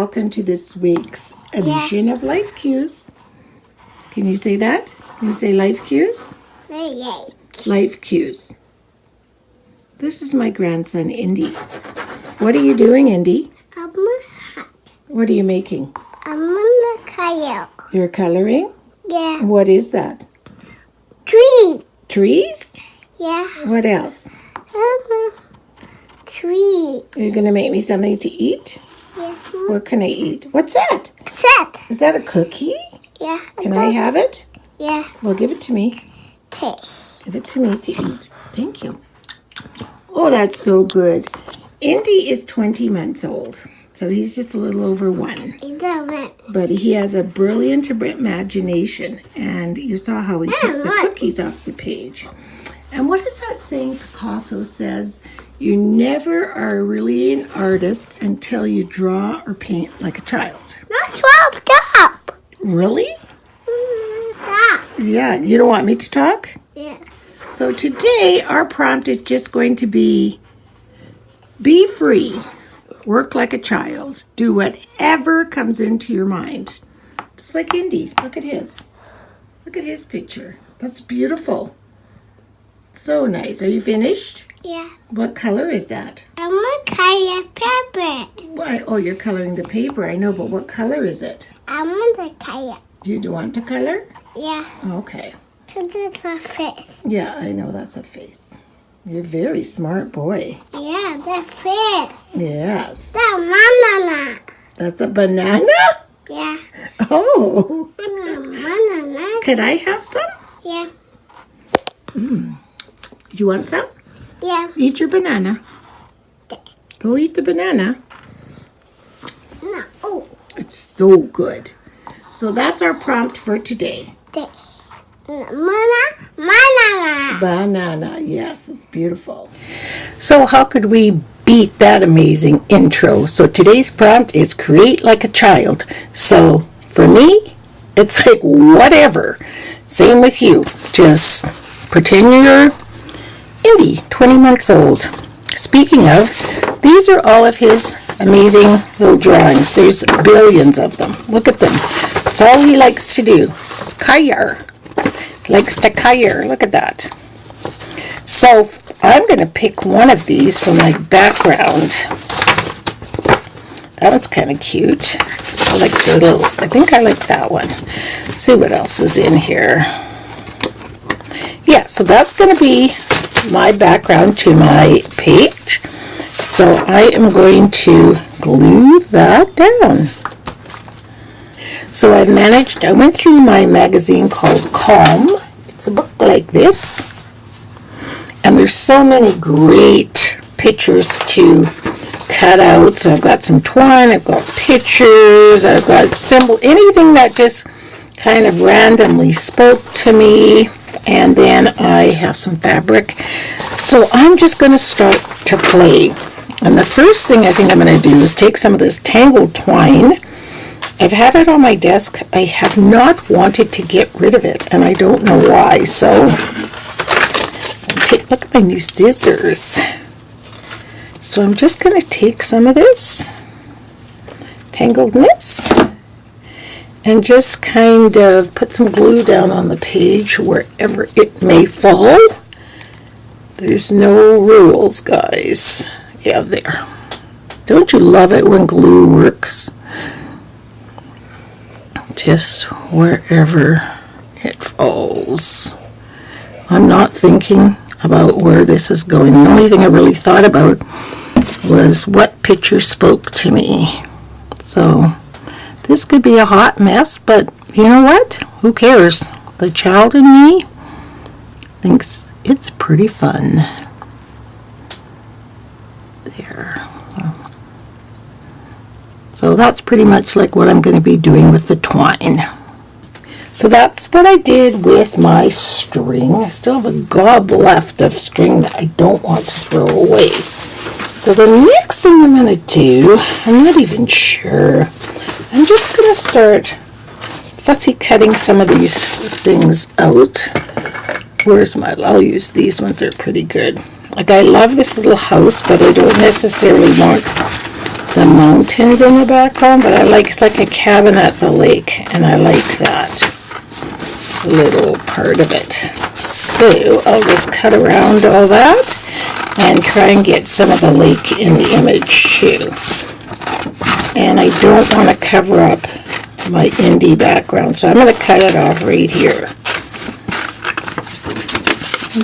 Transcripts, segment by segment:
welcome to this week's edition of Life Cues. Can you say that? Can you say Life Cues? Yay. Life Cues. This is my grandson, Indy. What are you doing, Indy? What are you making? I'm gonna color. You're coloring? Yeah. What is that? Tree. Trees? Yeah. What else? Tree. Are you going to make me something to eat? Yeah. What can I eat? What's that? Set. Is that a cookie? Yeah. Can I have it? Yeah. Well, give it to me. Taste. Give it to me to eat. Thank you. Oh, that's so good. Indy is 20 months old, so he's just a little over 1. It doesn't. But he has a brilliant imagination, and you saw how he took the cookies off the page. And what is that saying Picasso says? You never are really an artist until you draw or paint like a child. Not swapped up. Really? Stop. Yeah, you don't want me to talk? Yeah. So today, our prompt is just going to be free, work like a child, do whatever comes into your mind. Just like Indy. Look at his. Look at his picture. That's beautiful. So nice. Are you finished? Yeah. What color is that? I'm gonna color paper. Why? Oh, you're coloring the paper. I know, but what color is it? I'm gonna color. You do want to color? Yeah. Okay. Cause it's a face. Yeah, I know that's a face. You're a very smart boy. Yeah, the face. Yes. The banana. That's a banana? Yeah. Oh. Banana. Could I have some? Yeah. You want some? Yeah. Eat your banana. Go eat the banana. No. Oh. It's so good. So that's our prompt for today. Banana. Banana. Yes, it's beautiful. So how could we beat that amazing intro? So today's prompt is create like a child. So for me, it's like whatever. Same with you. Just pretend you're Indy, 20 months old. Speaking of, these are all of his amazing little drawings. There's billions of them. Look at them. It's all he likes to do. Color. Likes to color. Look at that. So I'm going to pick one of these for my background. That one's kind of cute. I like the little, I think I like that one. Let's see what else is in here. Yeah, so that's going to be my background to my page. So I am going to glue that down. So I went through my magazine called Calm. It's a book like this. And there's so many great pictures to cut out. So I've got some twine, I've got pictures, I've got symbol, anything that just kind of randomly spoke to me. And then I have some fabric. So I'm just going to start to play. And the first thing I think I'm going to do is take some of this tangled twine. I've had it on my desk. I have not wanted to get rid of it, and I don't know why. So look at my new scissors. So I'm just going to take some of this tangledness and just kind of put some glue down on the page wherever it may fall. There's no rules, guys. Yeah, there. Don't you love it when glue works? Just wherever it falls. I'm not thinking about where this is going. The only thing I really thought about was what picture spoke to me. So this could be a hot mess, but you know what? Who cares? The child in me thinks it's pretty fun. There. So that's pretty much like what I'm going to be doing with the twine. So that's what I did with my string. I still have a gob left of string that I don't want to throw away. So the next thing I'm going to do, I'm not even sure. I'm just going to start fussy cutting some of these things out. Where's my, I'll use these ones, they're pretty good. Like I love this little house, but I don't necessarily want the mountains in the background, but it's like a cabin at the lake, and I like that little part of it. So I'll just cut around all that and try and get some of the lake in the image too. And I don't want to cover up my indie background, so I'm going to cut it off right here.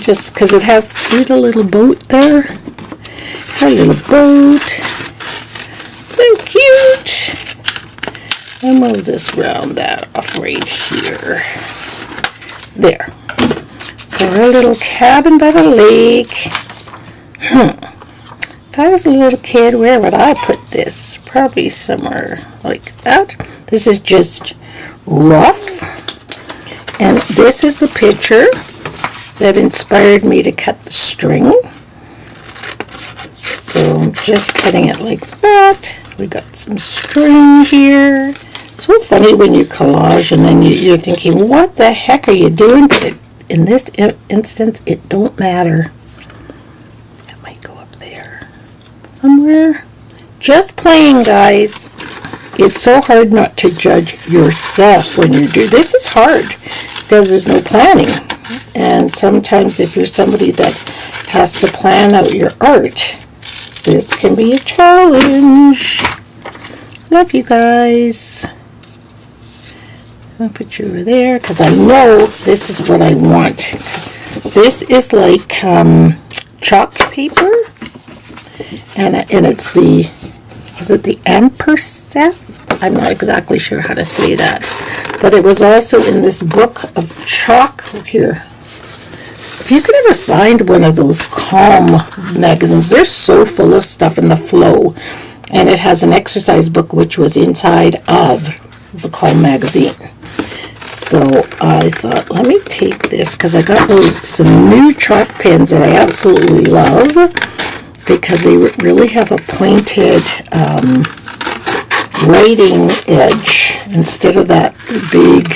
Just because it has, see the little boat there? Our little boat. So cute. And we'll just round that off right here. There. So our little cabin by the lake. If I was a little kid, where would I put this? Probably somewhere like that. This is just rough. And this is the picture that inspired me to cut the string. So I'm just cutting it like that. We got some string here. It's so funny when you collage and then you're thinking, what the heck are you doing? But in this instance, it don't matter. It might go up there somewhere. Just playing, guys. It's so hard not to judge yourself when you do. This is hard because there's no planning. And sometimes if you're somebody that has to plan out your art, this can be a challenge. Love you guys. I'll put you over there because I know this is what I want. This is like chalk paper, and it's the, is it the ampersand? I'm not exactly sure how to say that, but it was also in this book of chalk here. If you could ever find one of those Calm magazines, they're so full of stuff in the flow, and it has an exercise book which was inside of the Calm magazine. So I thought, let me take this because I got some new chalk pens that I absolutely love because they really have a pointed writing edge instead of that big,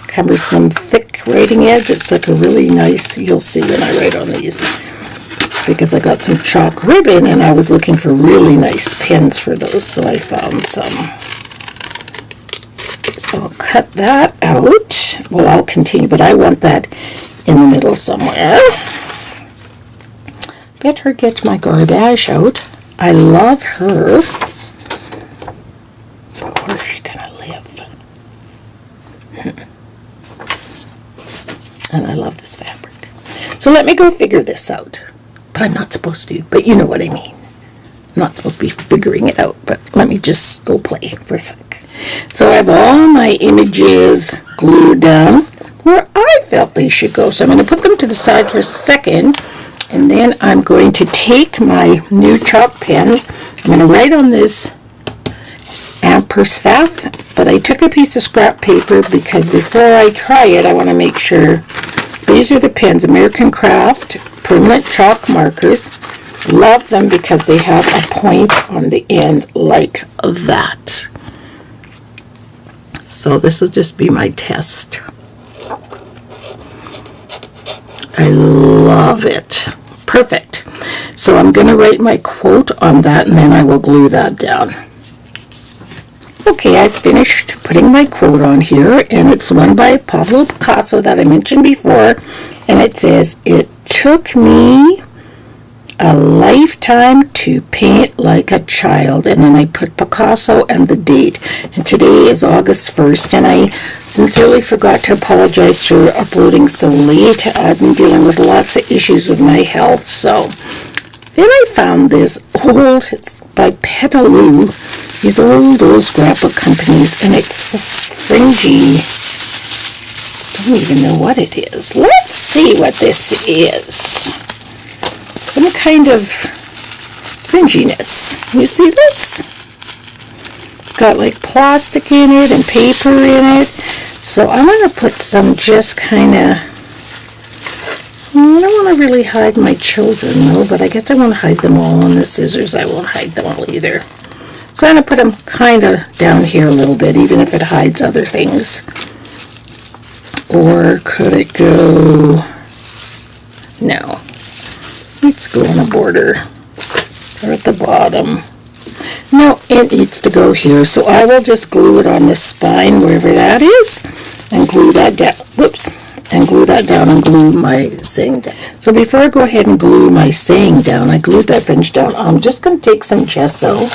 cumbersome, thick writing edge. It's like a really nice, you'll see when I write on these, because I got some chalk ribbon and I was looking for really nice pens for those, so I found some. So I'll cut that out. Well, I'll continue, but I want that in the middle somewhere. Better get my garbage out. I love her. But where's she gonna live? And I love this fabric. So let me go figure this out. But I'm not supposed to, but you know what I mean. I'm not supposed to be figuring it out, but let me just go play for a sec. So I have all my images glued down where I felt they should go. So I'm going to put them to the side for a second, and then I'm going to take my new chalk pens. I'm going to write on this ampersand, but I took a piece of scrap paper because before I try it, I want to make sure. These are the pens, American Craft permanent chalk markers. Love them because they have a point on the end like that. So this will just be my test. I love it. Perfect. So I'm going to write my quote on that and then I will glue that down. Okay, I finished putting my quote on here, and it's one by Pablo Picasso that I mentioned before, and it says, "It took me a lifetime to paint like a child," and then I put Picasso and the date, and today is August 1st, and I sincerely forgot to apologize for uploading so late. I've been dealing with lots of issues with my health. So then I found this old, it's by Petaloo, these old scrapbook companies, and it's this fringy, don't even know what it is. Let's see what this is. Some kind of fringiness. You see this? It's got like plastic in it and paper in it. So I'm going to put some just kind of, I don't want to really hide my children though, but I guess I won't hide them all on the scissors. I won't hide them all either. So I'm going to put them kind of down here a little bit, even if it hides other things. Or could it go, no. Let's go on a border or at the bottom. No, it needs to go here, so I will just glue it on the spine, wherever that is, and glue that down. Whoops. And glue that down and glue my saying down. So before I go ahead and glue my saying down, I glued that fringe down. I'm just going to take some gesso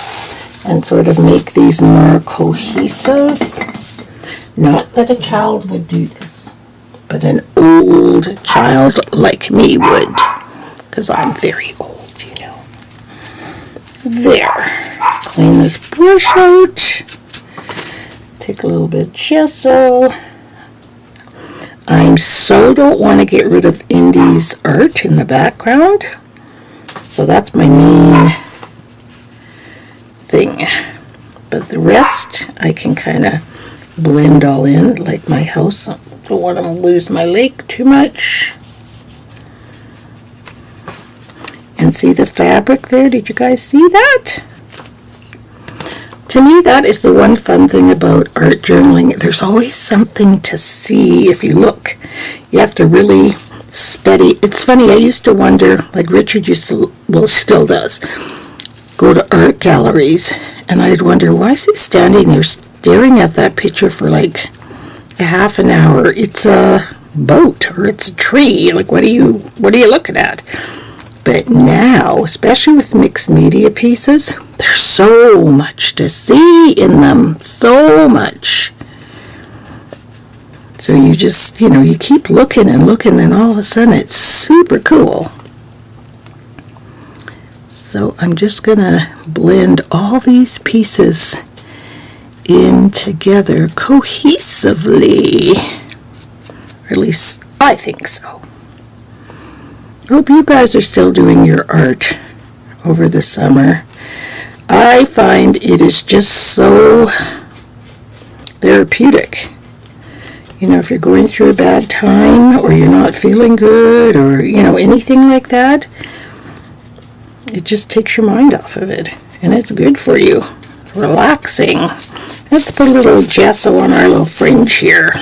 and sort of make these more cohesive. Not that a child would do this, but an old child like me would, because I'm very old, you know. There. Clean this brush out. Take a little bit of gesso. I so don't want to get rid of Indy's art in the background. So that's my main thing. But the rest I can kind of blend all in, like my house. I don't want to lose my lake too much. And see the fabric there? Did you guys see that? To me, that is the one fun thing about art journaling. There's always something to see if you look. You have to really study. It's funny, I used to wonder, like Richard used to, well, still does, go to art galleries, and I'd wonder, why is he standing there staring at that picture for like a half an hour? It's a boat or it's a tree. Like, what are you looking at? But now, especially with mixed media pieces, there's so much to see in them. So much. So you just, you keep looking and looking, and all of a sudden it's super cool. So I'm just going to blend all these pieces in together cohesively. Or at least I think so. I hope you guys are still doing your art over the summer. I find it is just so therapeutic. If you're going through a bad time, or you're not feeling good, or, anything like that, it just takes your mind off of it. And it's good for you. Relaxing. Let's put a little gesso on our little fringe here.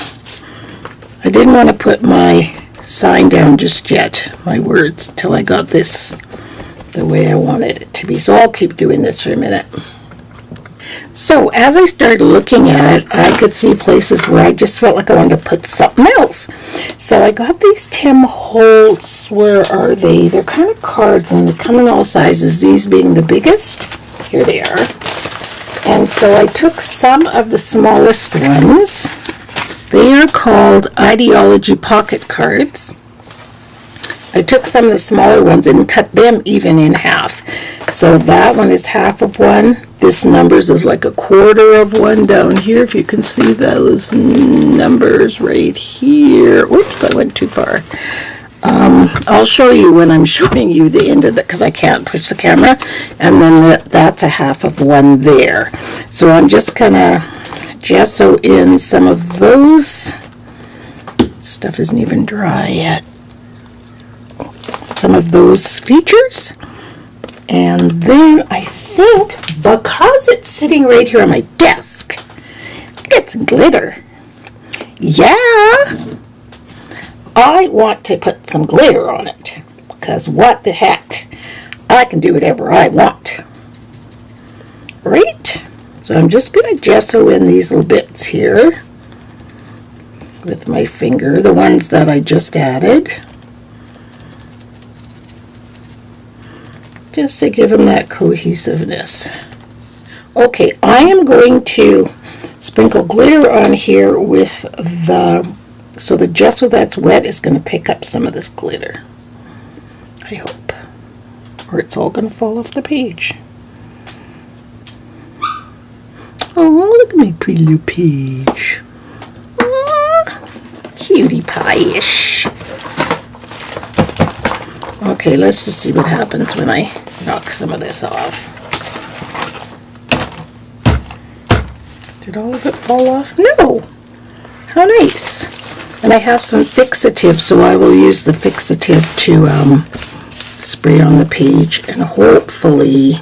I didn't want to put my sign down just yet, my words, till I got this the way I wanted it to be. So I'll keep doing this for a minute. So as I started looking at it, I could see places where I just felt like I wanted to put something else. So I got these Tim Holtz. Where are they? They're kind of cards, and they come in all sizes, these being the biggest. Here they are. And so I took some of the smallest ones. They are called Ideology Pocket Cards. I took some of the smaller ones and cut them even in half. So that one is half of one. This numbers is like a quarter of one down here, if you can see those numbers right here. Oops, I went too far. I'll show you when I'm showing you the end of it, because I can't push the camera. And then that's a half of one there. So I'm just gonna gesso in some of those. Stuff isn't even dry yet. Some of those features. And then I think, because it's sitting right here on my desk, I'll get some glitter. Yeah, I want to put some glitter on it, because what the heck, I can do whatever I want, right? So I'm just going to gesso in these little bits here with my finger, the ones that I just added, just to give them that cohesiveness. Okay, I am going to sprinkle glitter on here with so the gesso that's wet is going to pick up some of this glitter, I hope, or it's all going to fall off the page. Oh, look at my pretty little page. Aww, cutie pie-ish. Okay, let's just see what happens when I knock some of this off. Did all of it fall off? No! How nice! And I have some fixative, so I will use the fixative to spray on the page, and hopefully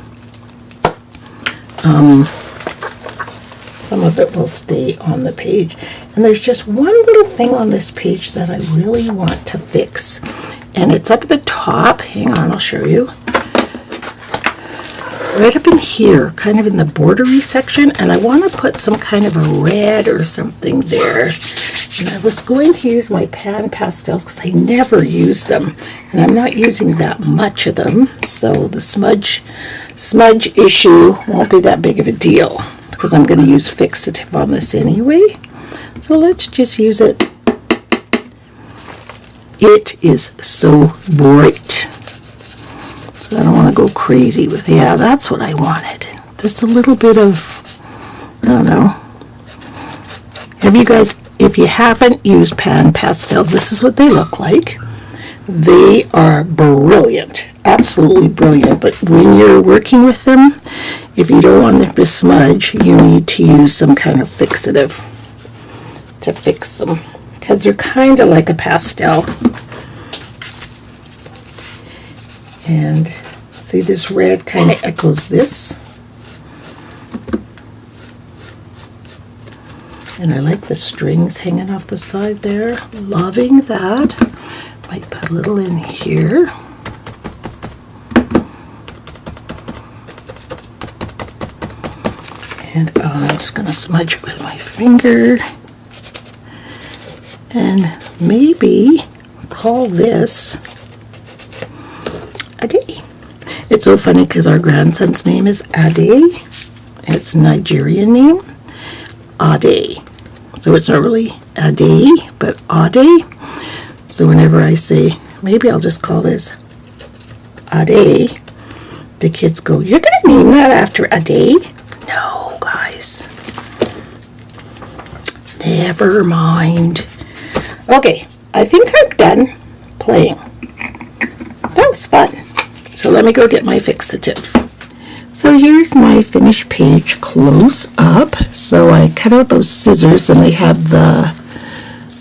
some of it will stay on the page. And there's just one little thing on this page that I really want to fix. And it's up at the top. Hang on, I'll show you. right up in here, kind of in the bordery section, and I want to put some kind of a red or something there. And I was going to use my pan pastels because I never use them, and I'm not using that much of them, so the smudge issue won't be that big of a deal because I'm going to use fixative on this anyway. So let's just use it. It is so bright. So I don't want to go crazy with, yeah, that's what I wanted. Just a little bit of, I don't know. Have you guys, if you haven't used pan pastels, this is what they look like. They are brilliant, absolutely brilliant. But when you're working with them, if you don't want them to smudge, you need to use some kind of fixative to fix them, because they're kind of like a pastel. And see, this red kind of echoes this. And I like the strings hanging off the side there. Loving that. Might put a little in here. And I'm just going to smudge it with my finger. And maybe call this Ade. It's so funny because our grandson's name is Ade. It's a Nigerian name. Ade. So it's not really Ade, but Ade. So whenever I say, maybe I'll just call this Ade, the kids go, "You're going to name that after Ade?" No, guys. Never mind. Okay, I think I'm done playing. That was fun. So let me go get my fixative. So here's my finished page close up. So I cut out those scissors and they have the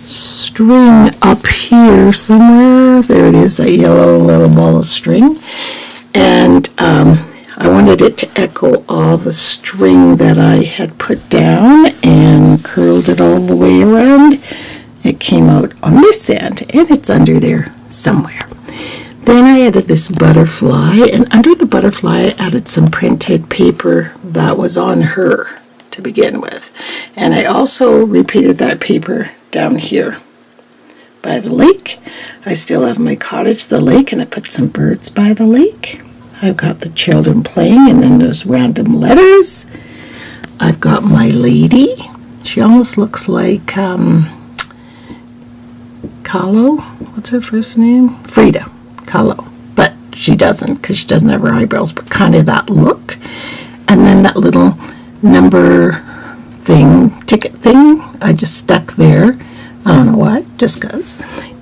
string up here somewhere. There it is, that yellow little ball of string. And I wanted it to echo all the string that I had put down and curled it all the way around. It came out on this end, and it's under there somewhere. Then I added this butterfly, and under the butterfly I added some printed paper that was on her to begin with. And I also repeated that paper down here by the lake. I still have my cottage, the lake, and I put some birds by the lake. I've got the children playing, and then those random letters. I've got my lady. She almost looks like Kahlo. What's her first name? Frida Kahlo. But she doesn't, because she doesn't have her eyebrows, but kind of that look. And then that little number thing, ticket thing, I just stuck there. I don't know why, just because.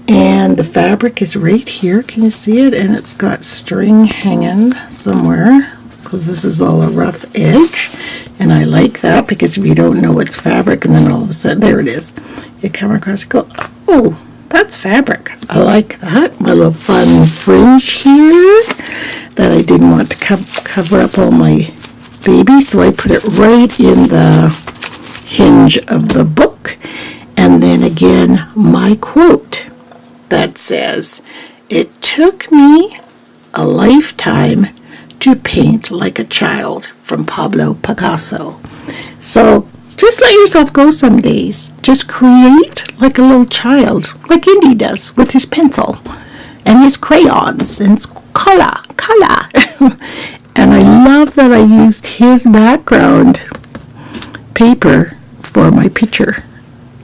And the fabric is right here. Can you see it? And it's got string hanging somewhere, because this is all a rough edge. And I like that, because if you don't know it's fabric, and then all of a sudden, there it is. You come across, you go, oh, that's fabric. I like that. My little fun fringe here that I didn't want to cover up all my baby, so I put it right in the hinge of the book. And then again, my quote that says, "It took me a lifetime to paint like a child," from Pablo Picasso. So just let yourself go some days. Just create like a little child, like Indy does with his pencil and his crayons and color. And I love that I used his background paper for my picture.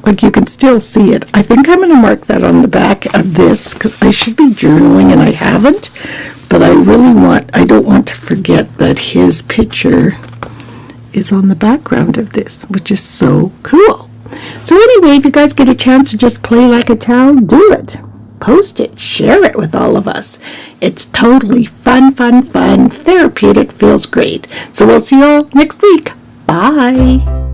Like, you can still see it. I think I'm going to mark that on the back of this, because I should be journaling and I haven't. But I don't want to forget that his picture is on the background of this, which is so cool. So anyway, if you guys get a chance to just play like a child, do it. Post it, share it with all of us. It's totally fun, therapeutic, feels great. So we'll see you all next week. Bye.